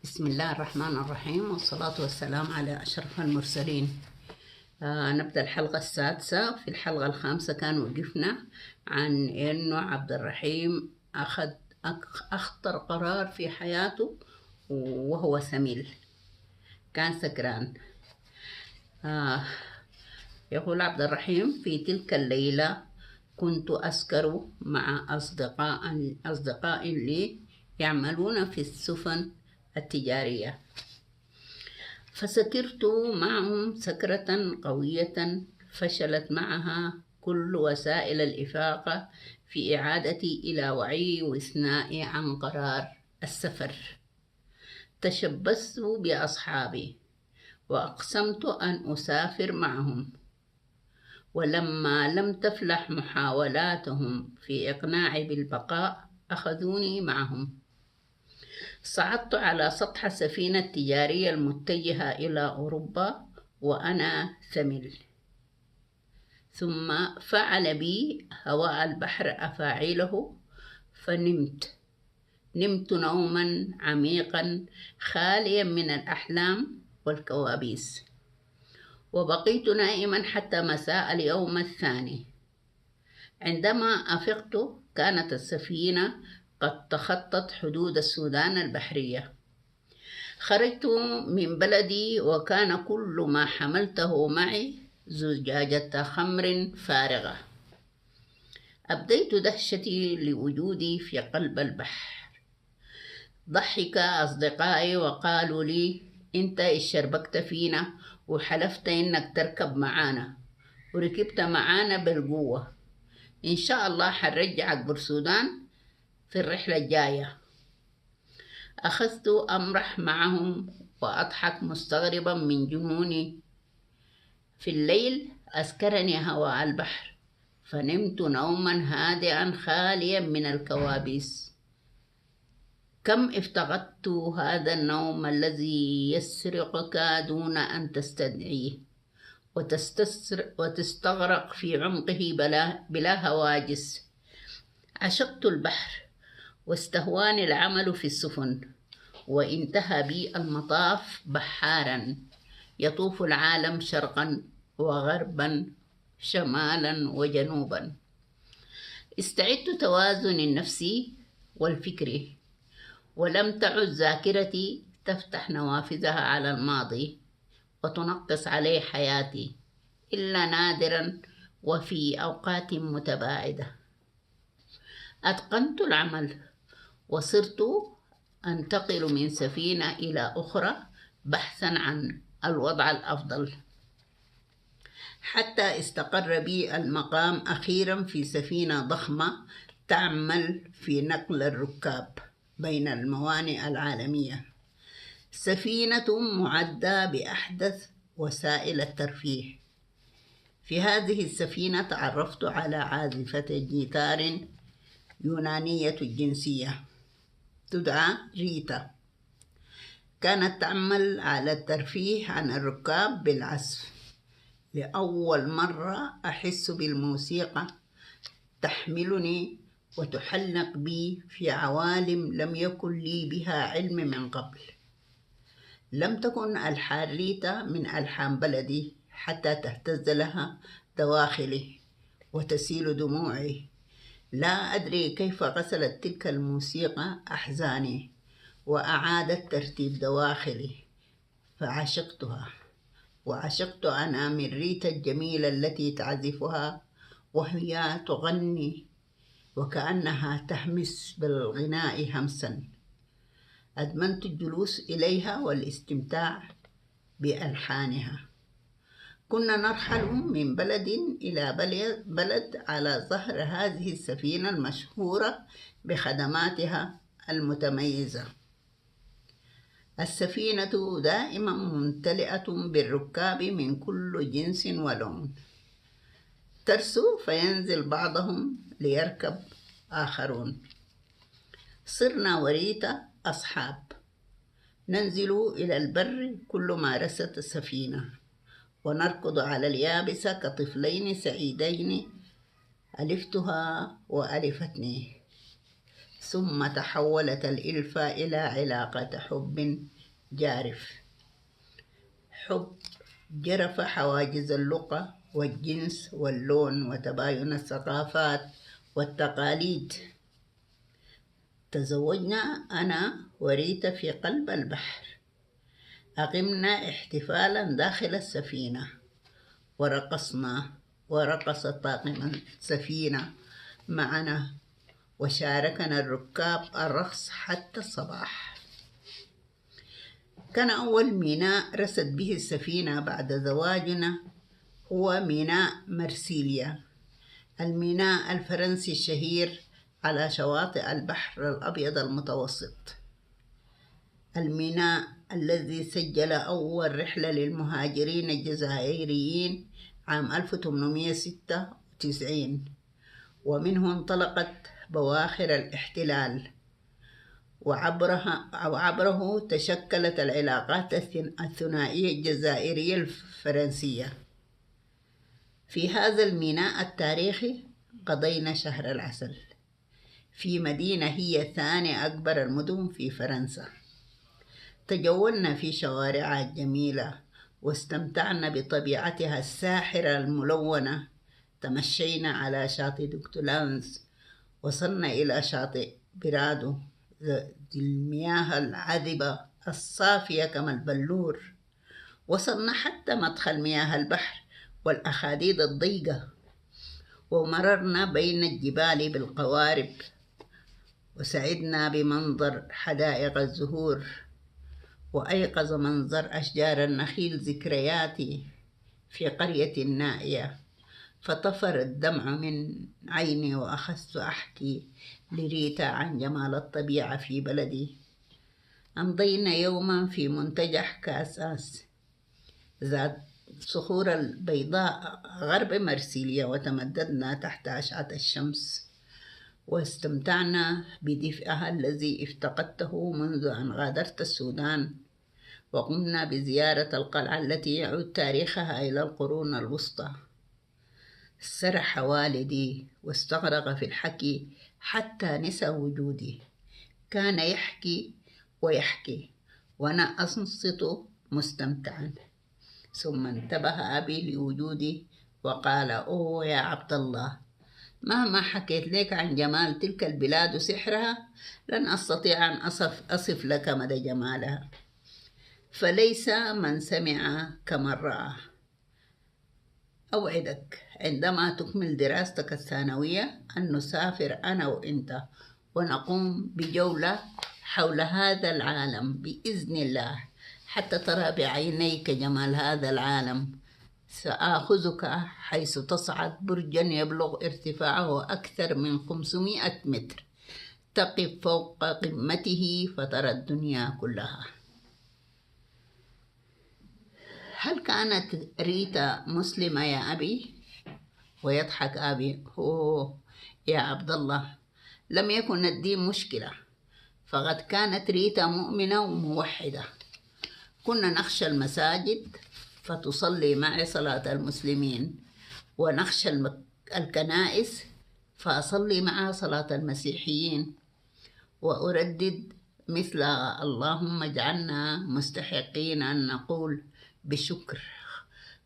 بسم الله الرحمن الرحيم، والصلاة والسلام على أشرف المرسلين. نبدأ الحلقة السادسة. في الحلقة الخامسة كان وقفنا عن إنه عبد الرحيم أخذ أخطر قرار في حياته وهو سميل، كان سكران. يقول عبد الرحيم: في تلك الليلة كنت أسكر مع أصدقاء لي يعملون في السفن التجارية، فسكرت معهم سكرة قوية فشلت معها كل وسائل الإفاقة في إعادتي إلى وعي وإثنائي عن قرار السفر. تشبثت بأصحابي وأقسمت أن أسافر معهم، ولما لم تفلح محاولاتهم في إقناعي بالبقاء أخذوني معهم. صعدت على سطح السفينة التجارية المتجهة إلى أوروبا وأنا ثمل، ثم فعل بي هواء البحر أفاعيله، فنمت نوما عميقا خاليا من الأحلام والكوابيس، وبقيت نائما حتى مساء اليوم الثاني. عندما أفقت كانت السفينة قد تخطت حدود السودان البحرية. خرجت من بلدي وكان كل ما حملته معي زجاجة خمر فارغة. أبديت دهشتي لوجودي في قلب البحر. ضحك أصدقائي وقالوا لي: أنت اشربكت فينا وحلفت إنك تركب معانا وركبت معانا بالقوة، إن شاء الله حنرجعك برسودان في الرحلة الجاية. أخذت أمرح معهم وأضحك مستغربا من جنوني. في الليل أسكرني هواء البحر، فنمت نوما هادئا خاليا من الكوابيس. كم افتقدت هذا النوم الذي يسرقك دون أن تستدعيه وتستغرق في عمقه بلا هواجس. عشقت البحر واستهواني العمل في السفن، وانتهى بي المطاف بحارا يطوف العالم شرقا وغربا شمالا وجنوبا. استعدت توازني النفسي والفكري، ولم تعد ذاكرتي تفتح نوافذها على الماضي وتنقص عليه حياتي إلا نادرا وفي أوقات متباعدة. أتقنت العمل وصرت أنتقل من سفينة إلى أخرى بحثا عن الوضع الأفضل، حتى استقر بي المقام أخيرا في سفينة ضخمة تعمل في نقل الركاب بين الموانئ العالمية، سفينة معدة بأحدث وسائل الترفيه. في هذه السفينة تعرفت على عازفة جيتار يونانية الجنسية تدعى ريتا، كانت تعمل على الترفيه عن الركاب بالعزف. لأول مرة أحس بالموسيقى تحملني وتحلق بي في عوالم لم يكن لي بها علم من قبل. لم تكن ألحان ريتا من ألحان بلدي حتى تهتز لها دواخلي وتسيل دموعي. لا أدري كيف غسلت تلك الموسيقى أحزاني وأعادت ترتيب دواخلي، فعشقتها، وعشقت أنا من ريتا الجميلة التي تعزفها وهي تغني وكأنها تهمس بالغناء همسا. أدمنت الجلوس إليها والاستمتاع بألحانها. كنا نرحل من بلد إلى بلد على ظهر هذه السفينة المشهورة بخدماتها المتميزة. السفينة دائما ممتلئة بالركاب من كل جنس ولون، ترسو فينزل بعضهم ليركب آخرون. صرنا وريتا أصحاب، ننزل إلى البر كل ما رست السفينة، ونركض على اليابسة كطفلين سعيدين، ألفتها وألفتني. ثم تحولت الإلفة إلى علاقة حب جارف، حب جرف حواجز اللغة والجنس واللون وتباين الثقافات والتقاليد. تزوجنا أنا وريتا في قلب البحر، أقمنا احتفالا داخل السفينة، ورقصنا، ورقص طاقم السفينة معنا، وشاركنا الركاب الرقص حتى الصباح. كان أول ميناء رست به السفينة بعد زواجنا هو ميناء مرسيليا، الميناء الفرنسي الشهير على شواطئ البحر الأبيض المتوسط، الميناء الذي سجل أول رحلة للمهاجرين الجزائريين عام 1896، ومنه انطلقت بواخر الاحتلال، وعبره تشكلت العلاقات الثنائية الجزائرية الفرنسية. في هذا الميناء التاريخي قضينا شهر العسل في مدينة هي ثاني أكبر المدن في فرنسا. تجولنا في شوارعها الجميلة واستمتعنا بطبيعتها الساحرة الملونة. تمشينا على شاطئ دوكتولانز، وصلنا إلى شاطئ برادو ذي المياه العذبة الصافية كما البلور. وصلنا حتى مدخل مياه البحر والأخاديد الضيقة، ومررنا بين الجبال بالقوارب، وسعدنا بمنظر حدائق الزهور، وأيقظ منظر أشجار النخيل ذكرياتي في قرية نائية، فطفر الدمع من عيني وأخذت أحكي لريتا عن جمال الطبيعة في بلدي. أمضينا يوما في منتجع كاساس ذات صخور البيضاء غرب مرسيليا، وتمددنا تحت أشعة الشمس، واستمتعنا بدفئها الذي افتقدته منذ أن غادرت السودان. وقمنا بزيارة القلعة التي يعود تاريخها إلى القرون الوسطى. سرح والدي واستغرق في الحكي حتى نسى وجودي، كان يحكي ويحكي وأنا أنصت مستمتعا. ثم انتبه أبي لوجودي وقال: أوه يا عبد الله، مهما حكيت لك عن جمال تلك البلاد وسحرها لن أستطيع أن أصف لك مدى جمالها، فليس من سمع كمن رأى. أوعدك عندما تكمل دراستك الثانوية أن نسافر أنا وإنت ونقوم بجولة حول هذا العالم بإذن الله، حتى ترى بعينيك جمال هذا العالم. سآخذك حيث تصعد برجا يبلغ ارتفاعه أكثر من 500 متر، تقف فوق قمته فترى الدنيا كلها. هل كانت ريتا مسلمة يا أبي؟ ويضحك أبي: أوه يا عبد الله، لم يكن الدين مشكلة، فقد كانت ريتا مؤمنة وموحدة. كنا نخشى المساجد فتصلي معي صلاة المسلمين، ونخشى الكنائس فأصلي معها صلاة المسيحيين، وأردد مثل: اللهم اجعلنا مستحقين أن نقول بشكر: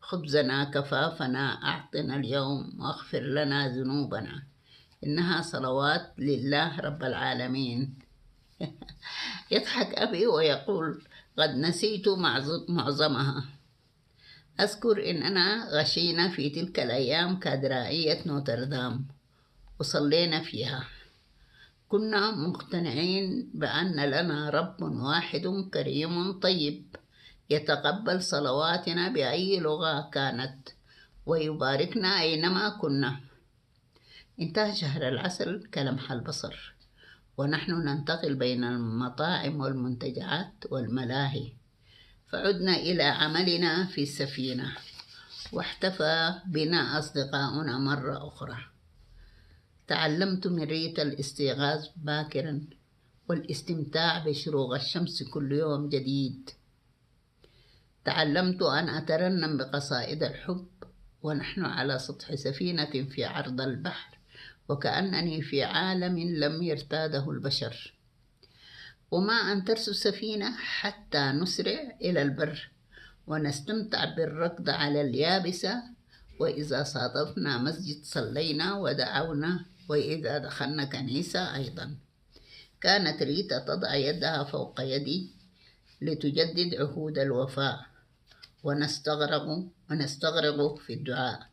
خبزنا كفافنا أعطنا اليوم واغفر لنا ذنوبنا، إنها صلوات لله رب العالمين. يضحك أبي ويقول: قد نسيت معظمها. أذكر إننا غشينا في تلك الأيام كاتدرائية نوتردام وصلينا فيها. كنا مقتنعين بأن لنا رب واحد كريم طيب يتقبل صلواتنا بأي لغة كانت، ويباركنا أينما كنا. انتهى شهر العسل كلمح البصر، ونحن ننتقل بين المطاعم والمنتجعات والملاهي. فعدنا إلى عملنا في السفينة، واحتفى بنا أصدقاؤنا مرة أخرى. تعلمت من ريتا الاستيقاظ باكرا والاستمتاع بشروق الشمس كل يوم جديد. تعلمت أن أترنم بقصائد الحب ونحن على سطح سفينة في عرض البحر، وكأنني في عالم لم يرتاده البشر. وما أن ترسو السفينة حتى نسرع إلى البر ونستمتع بالركض على اليابسة، وإذا صادفنا مسجد صلينا ودعونا، وإذا دخلنا كنيسة أيضا. كانت ريتا تضع يدها فوق يدي لتجدد عهود الوفاء، ونستغرق في الدعاء.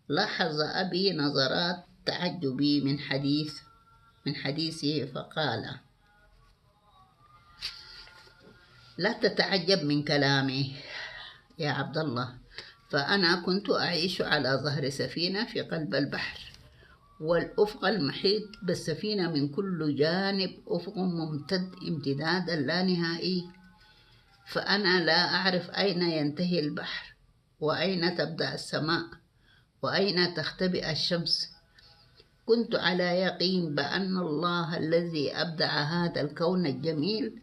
لاحظ أبي نظرات تعجبي من حديثه فقال: لا تتعجب من كلامي يا عبد الله، فأنا كنت أعيش على ظهر سفينة في قلب البحر، والأفق المحيط بالسفينة من كل جانب أفق ممتد امتدادا لا نهائي، فأنا لا أعرف أين ينتهي البحر، وأين تبدأ السماء، وأين تختبئ الشمس. كنت على يقين بأن الله الذي أبدع هذا الكون الجميل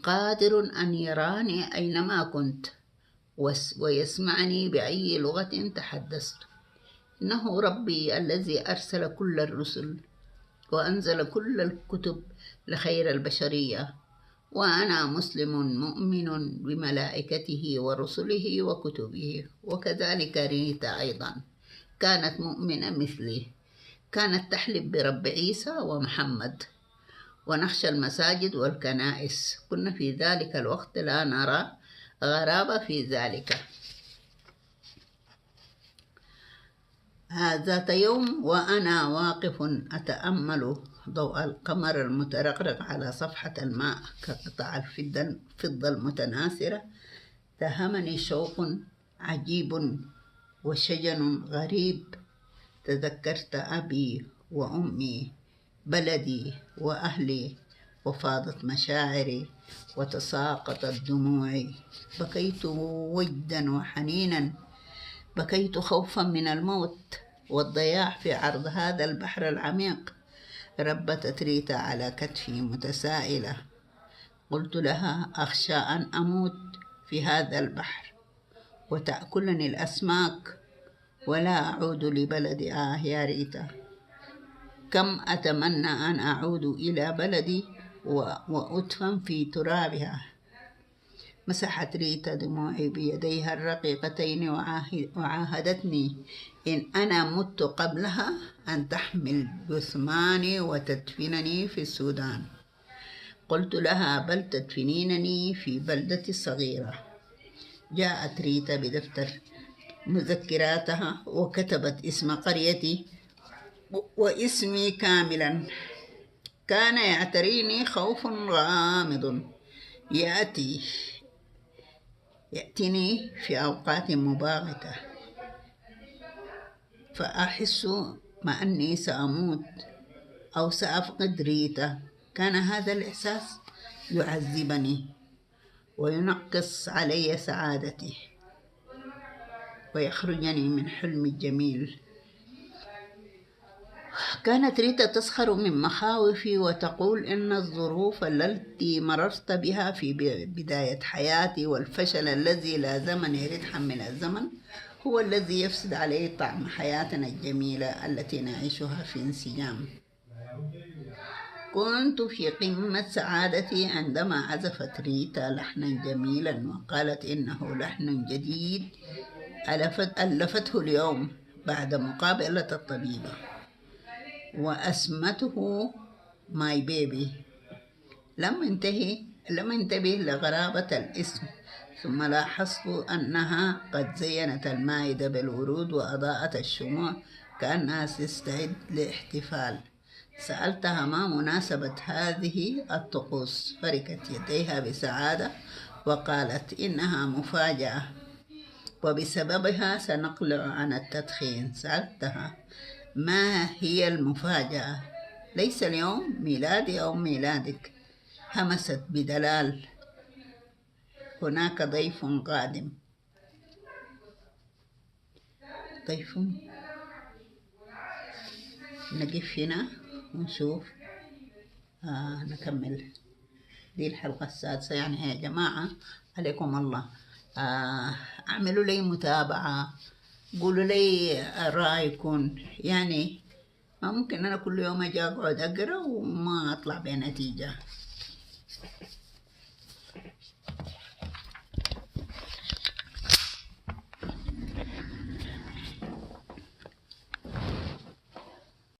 قادر أن يراني أينما كنت ويسمعني بأي لغة تحدثت. إنه ربي الذي أرسل كل الرسل وأنزل كل الكتب لخير البشرية، وأنا مسلم مؤمن بملائكته ورسله وكتبه. وكذلك ريتا أيضا كانت مؤمنة مثلي، كانت تحلف برب عيسى ومحمد، ونخشى المساجد والكنائس. كنا في ذلك الوقت لا نرى غرابة في ذلك. ذات يوم وأنا واقف أتأمل ضوء القمر المترقرق على صفحة الماء كقطع الفضة المتناثرة، تهمني شوق عجيب وشجن غريب. تذكرت أبي وأمي، بلدي وأهلي، وفاضت مشاعري وتساقطت دموعي. بكيت وجدا وحنينا، بكيت خوفا من الموت والضياع في عرض هذا البحر العميق. ربتت ريتا على كتفي متسائلة. قلت لها: أخشى أن أموت في هذا البحر وتأكلني الأسماك ولا أعود لبلدي. يا ريتا، كم أتمنى أن أعود إلى بلدي وأدفن في ترابها. مسحت ريتا دموعي بيديها الرقيقتين وعاهدتني إن أنا مت قبلها أن تحمل جثماني وتدفنني في السودان. قلت لها: بل تدفنينني في بلدتي الصغيرة. جاءت ريتا بدفتر مذكراتها وكتبت اسم قريتي واسمي كاملا. كان يعتريني خوف غامض يأتيني في أوقات مباغتة، فأحس ما أني سأموت أو سأفقد ريتا. كان هذا الإحساس يعذبني وينقص علي سعادتي ويخرجني من حلمي الجميل. كانت ريتا تسخر من مخاوفي وتقول إن الظروف التي مررت بها في بداية حياتي والفشل الذي لازمني ردحا من الزمن هو الذي يفسد عليه طعم حياتنا الجميلة التي نعيشها في انسجام. كنت في قمة سعادتي عندما عزفت ريتا لحنا جميلا وقالت إنه لحن جديد ألفته اليوم بعد مقابلة الطبيبة، وأسمته ماي بيبي. لم انتبه لغرابة الاسم، ثم لاحظت أنها قد زينت المائدة بالورود وأضاءت الشموع كأنها تستعد لاحتفال. سألتها ما مناسبة هذه الطقوس، فركت يديها بسعادة وقالت إنها مفاجأة وبسببها سنقلع عن التدخين. سألتها: ما هي المفاجأة؟ ليس اليوم ميلادي أو ميلادك. همست بدلال: هناك ضيف قادم. ضيف؟ نقف هنا ونشوف. نكمل دي الحلقة السادسة. يعني يا جماعة عليكم الله، اعملوا لي متابعة، قولوا لي رأيكم. يعني ممكن أنا كل يوم أجي أقعد أقرأ وما أطلع بنتيجة.